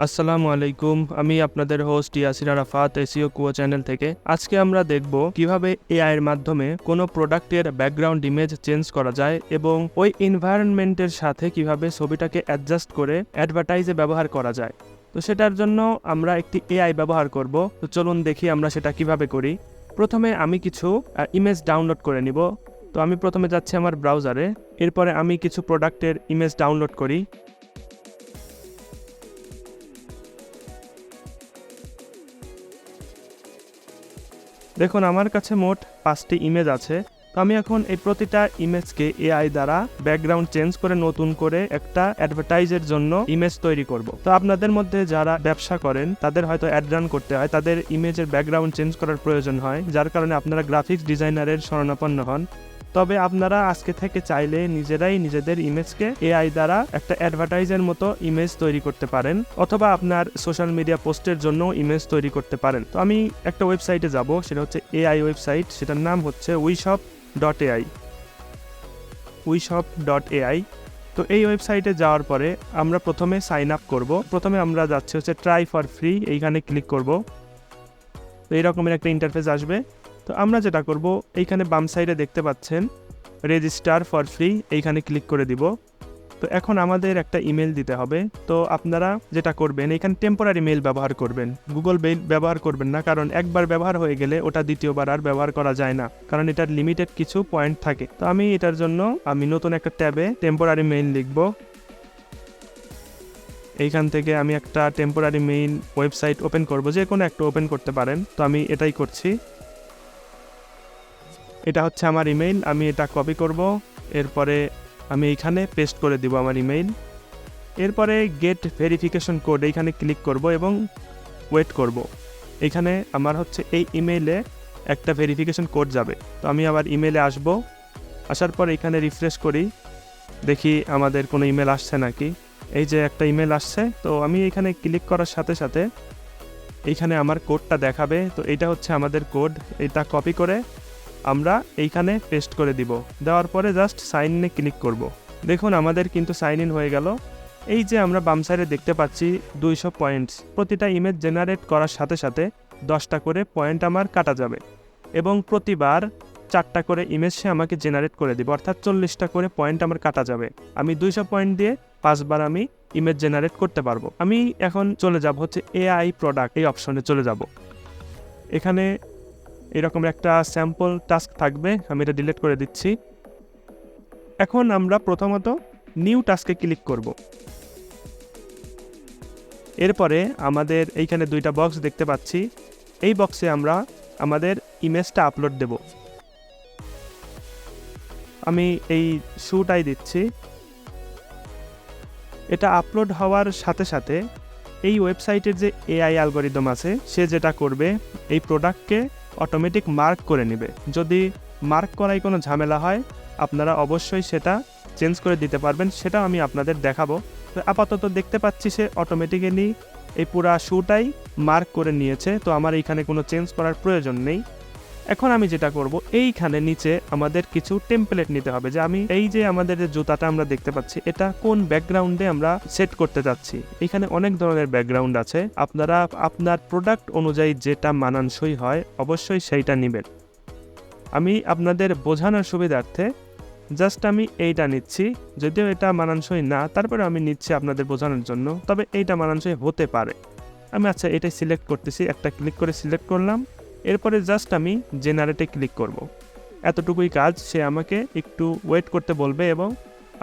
আসসালামু আলাইকুম, আমি আপনাদের হোস্ট ইয়াসির আরাফাত এসইও কুয়ো চ্যানেল থেকে। আজকে আমরা দেখব কিভাবে এআই এর মাধ্যমে কোনো প্রোডাক্টের ব্যাকগ্রাউন্ড ইমেজ চেঞ্জ করা যায় এবং ওই এনভায়রনমেন্টের সাথে কিভাবে ছবিটাকে অ্যাডজাস্ট করে অ্যাডভার্টাইজে ব্যবহার করা যায়। তো সেটার জন্য আমরা একটি এআই ব্যবহার করব। তো চলুন দেখি আমরা সেটা কিভাবে করি। প্রথমে আমি কিছু ইমেজ ডাউনলোড করে নিব। তো আমি প্রথমে যাচ্ছি আমার ব্রাউজারে, এরপরে আমি কিছু প্রোডাক্টের ইমেজ ডাউনলোড করি। দেখুন আমার কাছে মোট 5টি ইমেজ আছে। তো আমি এখন এই প্রতিটা ইমেজকে এআই দ্বারা ব্যাকগ্রাউন্ড চেঞ্জ করে নতুন করে একটা অ্যাডভার্টাইজের জন্য ইমেজ তৈরি করব। তো আপনাদের মধ্যে যারা ব্যবসা করেন তাদের হয়তো অ্যাড রান করতে হয়, তাদের ইমেজের ব্যাকগ্রাউন্ড চেঞ্জ করার প্রয়োজন হয়, যার কারণে আপনারা গ্রাফিক্স ডিজাইনারের শরণাপন্ন হন। তবে আপনারা আজকে থেকে চাইলে নিজেরাই নিজেদের ইমেজকে এআই দ্বারা একটা অ্যাডভার্টাইজের মতো ইমেজ তৈরি করতে পারেন, অথবা আপনার সোশ্যাল মিডিয়া পোস্টের জন্য ইমেজ তৈরি করতে পারেন। তো আমি একটা ওয়েবসাইটে যাব, সেটা হচ্ছে এআই ওয়েবসাইট, সেটার নাম হচ্ছে উইশপ.এআই। উইশপ.এআই। তো এই ওয়েবসাইটে যাওয়ার পরে আমরা প্রথমে সাইন আপ করব। প্রথমে আমরা যাচ্ছি হচ্ছে ট্রাই ফর ফ্রি, এইখানে ক্লিক করব। তো এইরকমের একটা ইন্টারফেস আসবে। তো আমরা যেটা করব, এইখানে বাম সাইডে দেখতে পাচ্ছেন রেজিস্টার ফর ফ্রি, এইখানে ক্লিক করে দিব। তো এখন আমাদের একটা ইমেল দিতে হবে। তো আপনারা যেটা করবেন, এখানে টেম্পোরারি মেইল ব্যবহার করবেন, গুগল মেইল ব্যবহার করবেন না, কারণ একবার ব্যবহার হয়ে গেলে ওটা দ্বিতীয়বার আর ব্যবহার করা যায় না, কারণ এটার লিমিটেড কিছু পয়েন্ট থাকে। তো আমি এটার জন্য নতুন একটা ট্যাবে টেম্পোরারি মেইল লিখব। এইখান থেকে আমি একটা টেম্পোরারি মেইল ওয়েবসাইট ওপেন করব, যে কোনো একটা ওপেন করতে পারেন। তো আমি এটাই করছি। এটা হচ্ছে আমার ইমেইল, আমি এটা কপি করব, এরপরে আমি এইখানে পেস্ট করে দিব আমার ইমেইল। এরপরে গেট ভেরিফিকেশন কোড, এইখানে ক্লিক করব এবং ওয়েট করব। এখানে আমার হচ্ছে এই ইমেইলে একটা ভেরিফিকেশন কোড যাবে। তো আমি আবার ইমেইলে আসব, আসার পর এখানে রিফ্রেশ করি, দেখি আমাদের কোনো ইমেল আসছে নাকি। এই যে একটা ইমেল আসছে। তো আমি এখানে ক্লিক করার সাথে সাথে এইখানে আমার কোডটা দেখাবে। তো এটা হচ্ছে আমাদের কোড, এটা কপি করে আমরা এইখানে পেস্ট করে দিব। দেওয়ার পরে জাস্ট সাইন ইনে ক্লিক করব। দেখুন আমাদের কিন্তু সাইন ইন হয়ে গেল। এই যে আমরা বাম সাইডে দেখতে পাচ্ছি 200 পয়েন্টস। প্রতিটা ইমেজ জেনারেট করার সাথে সাথে 10টা করে পয়েন্ট আমার কাটা যাবে এবং প্রতিবার 4টা করে ইমেজ সে আমাকে জেনারেট করে দিবে, অর্থাৎ 40টা করে পয়েন্ট আমার কাটা যাবে। আমি 200 পয়েন্ট দিয়ে 5বার আমি ইমেজ জেনারেট করতে পারবো। আমি এখন চলে যাব হচ্ছে এআই প্রোডাক্ট, এই অপশনে চলে যাব। এখানে এরকম একটা স্যাম্পল টাস্ক থাকবে, আমি এটা ডিলিট করে দিচ্ছি। এখন আমরা প্রথমত নিউ টাস্কে ক্লিক করব। এরপরে আমাদের এইখানে 2টা বক্স দেখতে পাচ্ছি, এই বক্সে আমরা আমাদের ইমেজটা আপলোড দেব। আমি এই শুটাই দিচ্ছি। এটা আপলোড হওয়ার সাথে সাথে এই ওয়েবসাইটের যে এআই অ্যালগরিদম আছে, সে যেটা করবে, এই প্রোডাক্টকে অটোমেটিক মার্ক করে নেবে। যদি মার্ক করায় কোনো ঝামেলা হয়, আপনারা অবশ্যই সেটা চেঞ্জ করে দিতে পারবেন, সেটাও আমি আপনাদের দেখাবো। তো আপাতত দেখতে পাচ্ছি সে অটোমেটিক্যালি এই পুরা শুটাই মার্ক করে নিয়েছে। তো আমার এইখানে কোনো চেঞ্জ করার প্রয়োজন নেই। এখন আমি যেটা করব, এইখানে নিচে আমাদের কিছু টেমপ্লেট নিতে হবে, যে আমি এই যে আমাদের যে জুতাটা আমরা দেখতে পাচ্ছি, এটা কোন ব্যাকগ্রাউন্ডে আমরা সেট করতে যাচ্ছি। এখানে অনেক ধরনের ব্যাকগ্রাউন্ড আছে, আপনারা আপনার প্রোডাক্ট অনুযায়ী যেটা মানানসই হয় অবশ্যই সেইটা নেবেন। আমি আপনাদের বোঝানোর সুবিধার্থে জাস্ট আমি এইটা নিচ্ছি, যদিও এটা মানানসই না, তারপরে আমি নিচ্ছি আপনাদের বোঝানোর জন্য, তবে এইটা মানানসই হতে পারে। আমি এটাই সিলেক্ট করতেছি, একটা ক্লিক করে সিলেক্ট করলাম। এরপরে জাস্ট আমি জেনারেটে ক্লিক করব। এতটুকুই কাজ। সে আমাকে একটু ওয়েট করতে বলবে এবং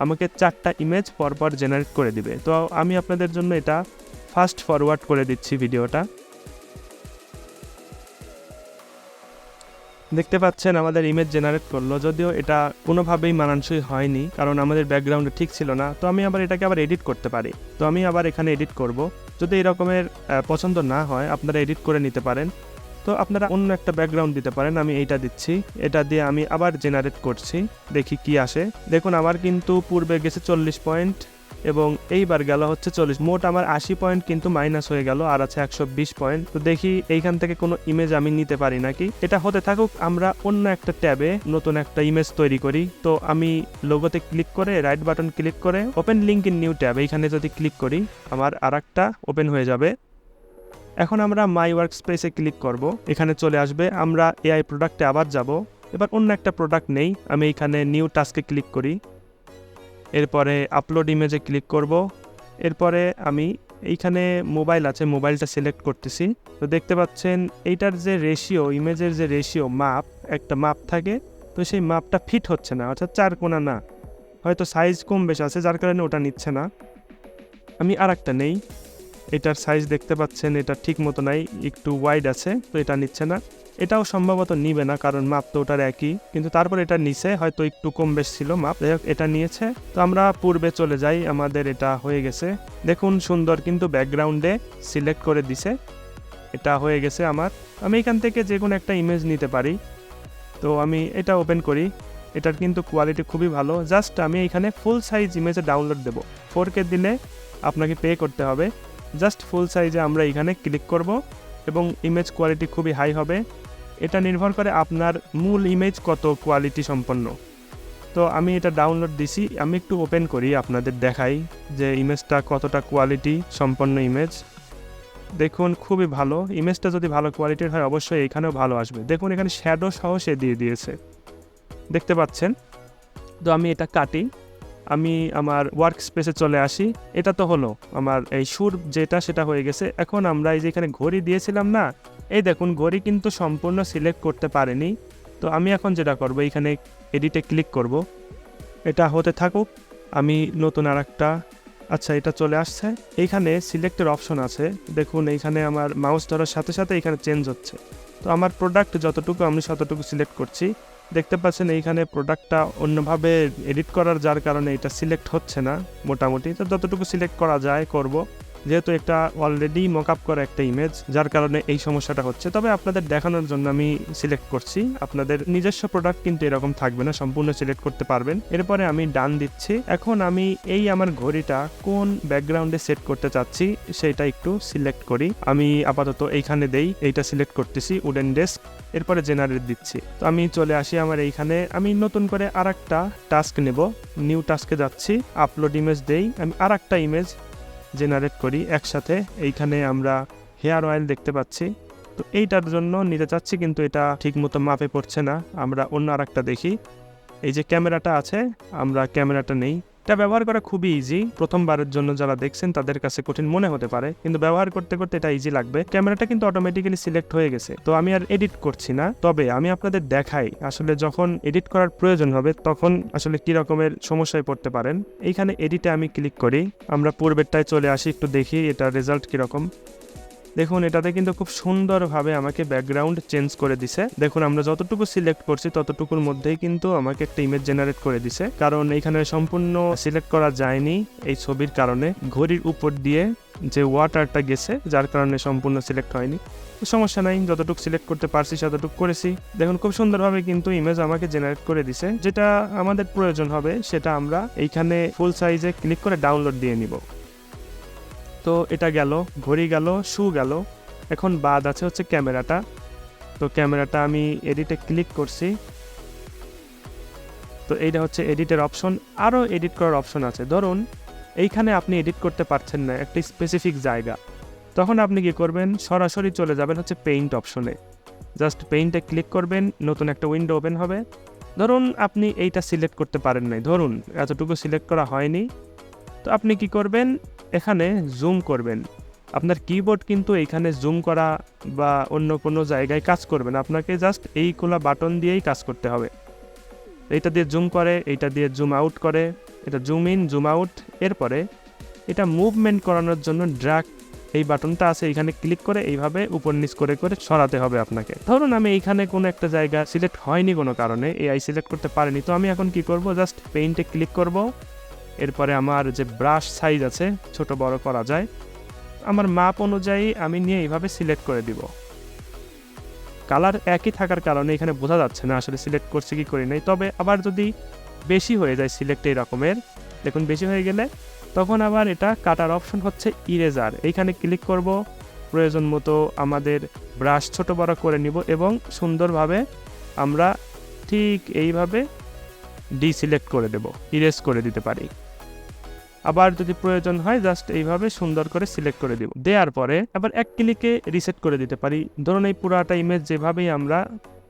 আমাকে 4টা ইমেজ পরপর জেনারেট করে দিবে। তো আমি আপনাদের জন্য এটা ফাস্ট ফরওয়ার্ড করে দিচ্ছি ভিডিওটা। দেখতে পাচ্ছেন আমাদের ইমেজ জেনারেট করলো, যদিও এটা কোনোভাবেই মানানসই হয়নি, কারণ আমাদের ব্যাকগ্রাউন্ডে ঠিক ছিল না। তো আমি এটাকে আবার এডিট করতে পারি। তো আমি এখানে এডিট করব। যদি এরকমের পছন্দ না হয়, আপনারা এডিট করে নিতে পারেন। তো আপনারা অন্য একটা ব্যাকগ্রাউন্ড দিতে পারেন। আমি এইটা দিচ্ছি, এটা দিয়ে আমি আবার জেনারেট করছি, দেখি কি আসে। দেখুন আমার কিন্তু পূর্বে গেছে 40 পয়েন্ট, এবং এইবার গেল হচ্ছে 40। মোট আমার 80 পয়েন্ট কিন্তু মাইনাস হয়ে গেল, আর আছে 120 পয়েন্ট। তো দেখি এইখান থেকে কোনো ইমেজ আমি নিতে পারি নাকি। এটা হতে থাকুক, আমরা অন্য একটা ট্যাবে নতুন একটা ইমেজ তৈরি করি। তো আমি লোগোতে ক্লিক করে রাইট বাটন ক্লিক করে open link in new tab এইখানে যদি ক্লিক করি, আমার আরেকটা ওপেন হয়ে যাবে। এখন আমরা মাই ওয়ার্ক স্পেসে ক্লিক করব, এখানে চলে আসবে। আমরা এআই প্রোডাক্টে আবার যাব, এবার অন্য একটা প্রোডাক্ট নেই, আমি এখানে নিউ টাস্কে ক্লিক করি, এরপরে আপলোড ইমেজে ক্লিক করব। এরপরে আমি এইখানে মোবাইল আছে, মোবাইলটা সিলেক্ট করতেছি। তো দেখতে পাচ্ছেন এইটার যে রেশিও, ইমেজের যে রেশিও মাপ, একটা মাপ থাকে, তো সেই মাপটা ফিট হচ্ছে না, অর্থাৎ 4 কোণা না, হয়তো সাইজ কম বেশ আছে যার কারণে ওটা নিচ্ছে না। আমি আর একটা নেই, এটার সাইজ দেখতে পাচ্ছেন এটা ঠিক মতো নাই, একটু ওয়াইড আছে, তো এটা নিচ্ছে না। এটাও সম্ভবত নিবে না, কারণ মাপ তো ওটার একই, কিন্তু তারপর এটা নিচে, হয়তো একটু কম বেশ ছিল মাপ, যাই হোক এটা নিয়েছে। তো আমরা পূর্বে চলে যাই, আমাদের এটা হয়ে গেছে। দেখুন সুন্দর কিন্তু ব্যাকগ্রাউন্ডে সিলেক্ট করে দিছে, এটা হয়ে গেছে আমার। আমি এখান থেকে যে কোনো একটা ইমেজ নিতে পারি। তো আমি এটা ওপেন করি, এটার কিন্তু কোয়ালিটি খুবই ভালো। জাস্ট আমি এখানে ফুল সাইজ ইমেজে ডাউনলোড দেব, 4K দিলে আপনাকে পে করতে হবে। জাস্ট ফুল সাইজে আমরা এখানে ক্লিক করব এবং ইমেজ কোয়ালিটি খুবই হাই হবে। এটা নির্ভর করে আপনার মূল ইমেজ কত কোয়ালিটি সম্পন্ন। তো আমি এটা ডাউনলোড দিছি, আমি একটু ওপেন করি আপনাদের দেখাই যে ইমেজটা কতটা কোয়ালিটি সম্পন্ন ইমেজ। দেখুন খুবই ভালো, ইমেজটা যদি ভালো কোয়ালিটির হয় অবশ্যই এখানেও ভালো আসবে। দেখুন এখানে শ্যাডো সহ সে দিয়ে দিয়েছে, দেখতে পাচ্ছেন। তো আমি এটা কাটি, আমি আমার ওয়ার্ক স্পেসে চলে আসি। এটা তো হলো আমার এই সুর যেটা, সেটা হয়ে গেছে। এখন আমরা এই যে এখানে ঘড়ি দিয়েছিলাম না, এই দেখুন ঘড়ি কিন্তু সম্পূর্ণ সিলেক্ট করতে পারেনি। তো আমি এখন যেটা করব, এখানে এডিটে ক্লিক করব, এটা হতে থাকুক। আমি নতুন আর একটা, আচ্ছা এটা চলে আসছে। এইখানে সিলেক্টের অপশন আছে, দেখুন এইখানে আমার মাউস ধরার সাথে সাথে এখানে চেঞ্জ হচ্ছে। তো আমার প্রোডাক্ট যতটুকু আমি ততটুকু সিলেক্ট করছি। দেখতে পাচ্ছেন এইখানে প্রোডাক্টটা অন্যভাবে এডিট করার যার কারণে এটা সিলেক্ট হচ্ছে না মোটামুটি। তো যতটুকু সিলেক্ট করা যায় করব, যেহেতু এটা অলরেডি মকআপ করা একটা ইমেজ, যার কারণে এই সমস্যাটা হচ্ছে। তবে আপনাদের দেখানোর জন্য আমি সিলেক্ট করছি, আপনাদের নিজস্ব প্রোডাক্ট কিন্তু এরকম থাকবে না, সম্পূর্ণ সিলেক্ট করতে পারবেন। এরপরে আমি ডান দিচ্ছি। এখন আমি এই আমার ঘড়িটা কোন ব্যাকগ্রাউন্ডে সেট করতে চাচ্ছি সেটা একটু সিলেক্ট করি। আমি আপাতত এইখানে দেই, এইটা সিলেক্ট করতেছি, উডেন ডেস্ক। এরপরে জেনারেট দিচ্ছি। তো আমি চলে আসি আমার এইখানে, আমি নতুন করে আর একটা টাস্ক নেব, নিউ টাস্কে যাচ্ছি, আপলোড ইমেজ দেই, আমি আর একটা ইমেজ জেনারেট করি একসাথে। এইখানে আমরা হেয়ার অয়েল দেখতে পাচ্ছি, তো এইটার জন্য নিতে চাচ্ছি, কিন্তু এটা ঠিক মতো মাপে পড়ছে না। আমরা অন্য আর একটা দেখি, এই যে ক্যামেরাটা আছে, আমরা ক্যামেরাটা নেই। এটা ব্যবহার করা খুবই ইজি, প্রথমবারের জন্য যারা দেখছেন তাদের কাছে কঠিন মনে হতে পারে, কিন্তু ব্যবহার করতে করতে এটা ইজি লাগবে। ক্যামেরাটা কিন্তু অটোমেটিক্যালি সিলেক্ট হয়ে গেছে, তো আমি আর এডিট করছি না। তবে আমি আপনাদের দেখাই আসলে যখন এডিট করার প্রয়োজন হবে তখন আসলে কি রকমের সমস্যায় পড়তে পারেন। এইখানে এডিটে আমি ক্লিক করি, আমরা পূর্বেরটায় চলে আসি, একটু দেখি এটা রেজাল্ট কিরকম। দেখুন এটাতে কিন্তু খুব সুন্দরভাবে আমাকে ব্যাকগ্রাউন্ড চেঞ্জ করে দিছে। দেখুন আমরা যতটুকু সিলেক্ট করছি ততটুকুর মধ্যেই কিন্তু আমাকে একটা ইমেজ জেনারেট করে দিছে, কারণ এখানে সম্পূর্ণ সিলেক্ট করা যায়নি এই ছবির কারণে। ঘড়ির উপর দিয়ে যে ওয়াটারটা গেছে যার কারণে সম্পূর্ণ সিলেক্ট হয়নি। সমস্যা নাই, যতটুকু সিলেক্ট করতে পারছি ততটুকু করেছি। দেখুন খুব সুন্দরভাবে কিন্তু ইমেজ আমাকে জেনারেট করে দিছে। যেটা আমাদের প্রয়োজন হবে সেটা আমরা এইখানে ফুল সাইজে ক্লিক করে ডাউনলোড দিয়ে নিব। তো এটা গেল, ঘড়ি গেল, শু গেল। এখন বাদ আছে হচ্ছে ক্যামেরাটা। তো ক্যামেরাটা আমি এডিটে ক্লিক করছি, তো এইটা হচ্ছে এডিটের অপশন। আরও এডিট করার অপশন আছে, ধরুন এইখানে আপনি এডিট করতে পারছেন না একটা স্পেসিফিক জায়গা, তখন আপনি কি করবেন, সরাসরি চলে যাবেন হচ্ছে পেইন্ট অপশনে। জাস্ট পেইন্টে ক্লিক করবেন, নতুন একটা উইন্ডো ওপেন হবে। ধরুন আপনি এইটা সিলেক্ট করতে পারেন নাই, ধরুন এতটুকু সিলেক্ট করা হয়নি, তো আপনি কি করবেন, এখানে জুম করবেন। আপনার কিবোর্ড কিন্তু এইখানে জুম করা বা অন্য কোনো জায়গায় কাজ করবে না, আপনাকে জাস্ট এই খোলা বাটন দিয়েই কাজ করতে হবে। এইটা দিয়ে জুম করে, এইটা দিয়ে জুম আউট করে, এটা জুম ইন জুম আউট। এরপরে এটা মুভমেন্ট করানোর জন্য ড্র্যাগ এই বাটনটা আছে, এইখানে ক্লিক করে এইভাবে উপর নিচ করে করে সরাতে হবে আপনাকে। ধরুন আমি এইখানে কোনো একটা জায়গা সিলেক্ট হয়নি কোনো কারণে, এআই সিলেক্ট করতে পারেনি, তো আমি এখন কি করব, জাস্ট পেইন্টে ক্লিক করব। এরপরে আমার যে ব্রাশ সাইজ আছে ছোট বড় করা যায়, আমার মাপ অনুযায়ী আমি নিয়ে এইভাবে সিলেক্ট করে দিব। কালার একই থাকার কারণে এখানে বোঝা যাচ্ছে না আসলে সিলেক্ট করছি কি করি নাই। তবে আবার যদি বেশি হয়ে যায় সিলেক্ট এই রকমের, দেখুন বেশি হয়ে গেলে তখন আবার এটা কাটার অপশন হচ্ছে ইরেজার, এইখানে ক্লিক করব। প্রয়োজন মতো আমাদের ব্রাশ ছোট বড় করে নিব এবং সুন্দরভাবে আমরা ঠিক এইভাবে ডিসিলেক্ট করে দেব, ইরেজ করে দিতে পারি। আবার যদি প্রয়োজন হয় জাস্ট এইভাবে সুন্দর করে সিলেক্ট করে দিব। দেওয়ার পরে আবার এক ক্লিকে রিসেট করে দিতে পারি। ধরুন এই পুরাটা ইমেজ যেভাবেই আমরা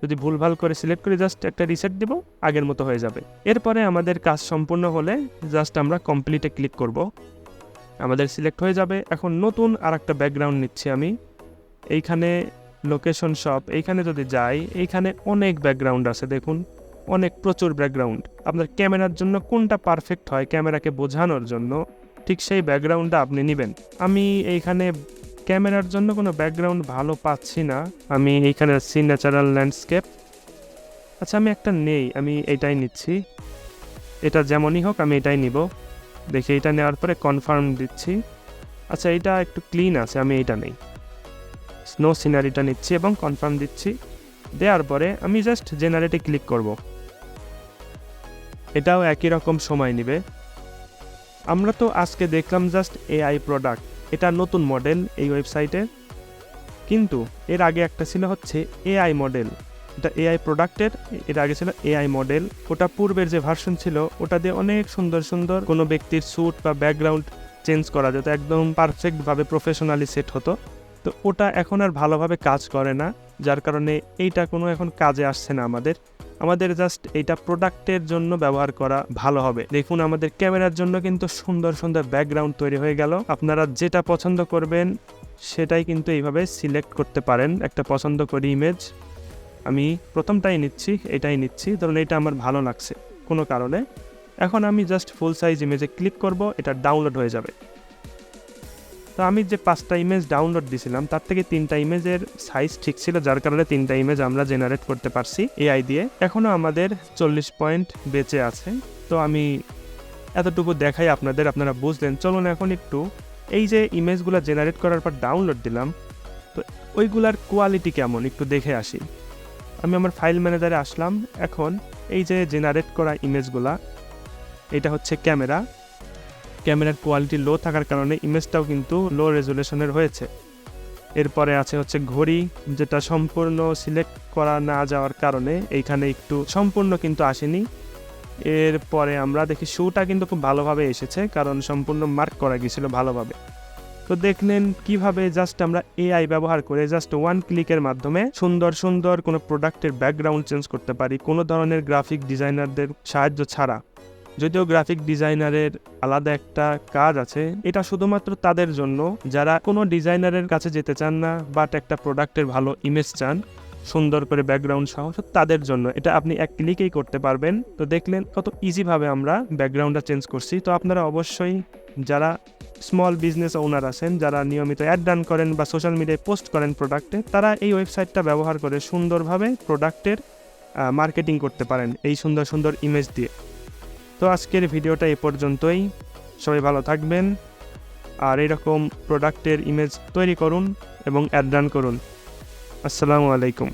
যদি ভুলভাল করে সিলেক্ট করি জাস্ট একটা রিসেট দিব, আগের মতো হয়ে যাবে। এরপরে আমাদের কাজ সম্পূর্ণ হলে জাস্ট আমরা কমপ্লিটে ক্লিক করব, আমাদের সিলেক্ট হয়ে যাবে। এখন নতুন আর একটা ব্যাকগ্রাউন্ড নিচ্ছি আমি। এইখানে লোকেশন শপ, এইখানে যদি যাই এইখানে অনেক ব্যাকগ্রাউন্ড আছে, দেখুন অনেক প্রচুর ব্যাকগ্রাউন্ড। আপনার ক্যামেরার জন্য কোনটা পারফেক্ট হয় ক্যামেরাকে বোঝানোর জন্য, ঠিক সেই ব্যাকগ্রাউন্ডটা আপনি নেবেন। আমি এইখানে ক্যামেরার জন্য কোনো ব্যাকগ্রাউন্ড ভালো পাচ্ছি না, আমি এইখানে আছি ন্যাচারাল ল্যান্ডস্কেপ। আচ্ছা আমি একটা নেই, আমি এইটাই নিচ্ছি, এটা যেমনই হোক আমি এটাই নিব। দেখি এটা নেওয়ার পরে কনফার্ম দিচ্ছি। আচ্ছা এটা একটু ক্লিন আছে, আমি এইটা নেই, স্নো সিনারিটা নিচ্ছি এবং কনফার্ম দিচ্ছি। দেওয়ার পরে আমি জাস্ট জেনারেটে ক্লিক করব। এটাও একই রকম সময় নেবে। আমরা তো আজকে দেখলাম জাস্ট এআই প্রোডাক্ট, এটা নতুন মডেল এই ওয়েবসাইটে, কিন্তু এর আগে একটা ছিল হচ্ছে এআই মডেল। এটা এআই প্রোডাক্টের, এর আগে ছিল এআই মডেল। ওটা পূর্বের যে ভার্সন ছিল ওটা দিয়ে অনেক সুন্দর সুন্দর কোনো ব্যক্তির স্যুট বা ব্যাকগ্রাউন্ড চেঞ্জ করা যেত, একদম পারফেক্টভাবে প্রফেশনালি সেট হতো। তো ওটা এখন আর ভালোভাবে কাজ করে না, যার কারণে এইটা কোনো এখন কাজে আসছে না আমাদের জাস্ট এইটা প্রোডাক্টের জন্য ব্যবহার করা ভালো হবে। দেখুন আমাদের ক্যামেরার জন্য কিন্তু সুন্দর সুন্দর ব্যাকগ্রাউন্ড তৈরি হয়ে গেল। আপনারা যেটা পছন্দ করবেন সেটাই কিন্তু এইভাবে সিলেক্ট করতে পারেন। একটা পছন্দ করি ইমেজ, আমি প্রথমটাই নিচ্ছি, এটাই নিচ্ছি, ধরুন এটা আমার ভালো লাগছে কোনো কারণে। এখন আমি জাস্ট ফুল সাইজ ইমেজে ক্লিক করব, এটা ডাউনলোড হয়ে যাবে। তো আমি যে 5টা ইমেজ ডাউনলোড দিয়েছিলাম তার থেকে 3টা ইমেজের সাইজ ঠিক ছিল, যার কারণে 3টা ইমেজ আমরা জেনারেট করতে পারছি এআই দিয়ে। এখনও আমাদের 40 পয়েন্ট বেঁচে আছে। তো আমি এতটুকু দেখাই আপনাদের, আপনারা বুঝলেন। চলুন এখন একটু এই যে ইমেজগুলো জেনারেট করার পর ডাউনলোড দিলাম, তো ওইগুলার কোয়ালিটি কেমন একটু দেখে আসি। আমি আমার ফাইল ম্যানেজারে আসলাম। এখন এই যে জেনারেট করা ইমেজগুলা, এটা হচ্ছে ক্যামেরার কোয়ালিটি লো থাকার কারণে ইমেজটাও কিন্তু লো রেজুলেশনের হয়েছে। এরপরে আছে হচ্ছে ঘড়ি, যেটা সম্পূর্ণ সিলেক্ট করা না যাওয়ার কারণে এইখানে একটু সম্পূর্ণ কিন্তু আসেনি। এরপরে আমরা দেখি শুটা কিন্তু খুব ভালোভাবে এসেছে, কারণ সম্পূর্ণ মার্ক করা গিয়েছিল ভালোভাবে। তো দেখলেন কিভাবে জাস্ট আমরা এআই ব্যবহার করে জাস্ট ওয়ান ক্লিকের মাধ্যমে সুন্দর সুন্দর কোনো প্রোডাক্টের ব্যাকগ্রাউন্ড চেঞ্জ করতে পারি, কোনো ধরনের গ্রাফিক ডিজাইনারদের সাহায্য ছাড়া। যদিও গ্রাফিক ডিজাইনারের আলাদা একটা কাজ আছে, এটা শুধুমাত্র তাদের জন্য যারা কোনো ডিজাইনারের কাছে যেতে চান না, বাট একটা প্রোডাক্টের ভালো ইমেজ চান সুন্দর করে ব্যাকগ্রাউন্ড সহ, তাদের জন্য এটা আপনি এক ক্লিকেই করতে পারবেন। তো দেখলেন কত ইজিভাবে আমরা ব্যাকগ্রাউন্ডটা চেঞ্জ করছি। তো আপনারা অবশ্যই যারা স্মল বিজনেস ওনার আছেন, যারা নিয়মিত অ্যাড রান করেন বা সোশ্যাল মিডিয়ায় পোস্ট করেন প্রোডাক্টে, তারা এই ওয়েবসাইটটা ব্যবহার করে সুন্দরভাবে প্রোডাক্টের মার্কেটিং করতে পারেন এই সুন্দর সুন্দর ইমেজ দিয়ে। তো আজকের ভিডিওটা এ পর্যন্তই, সবাই ভালো থাকবেন আর এরকম প্রোডাক্টের ইমেজ তৈরি করুন এবং অ্যাড রান করুন। আসসালামু আলাইকুম।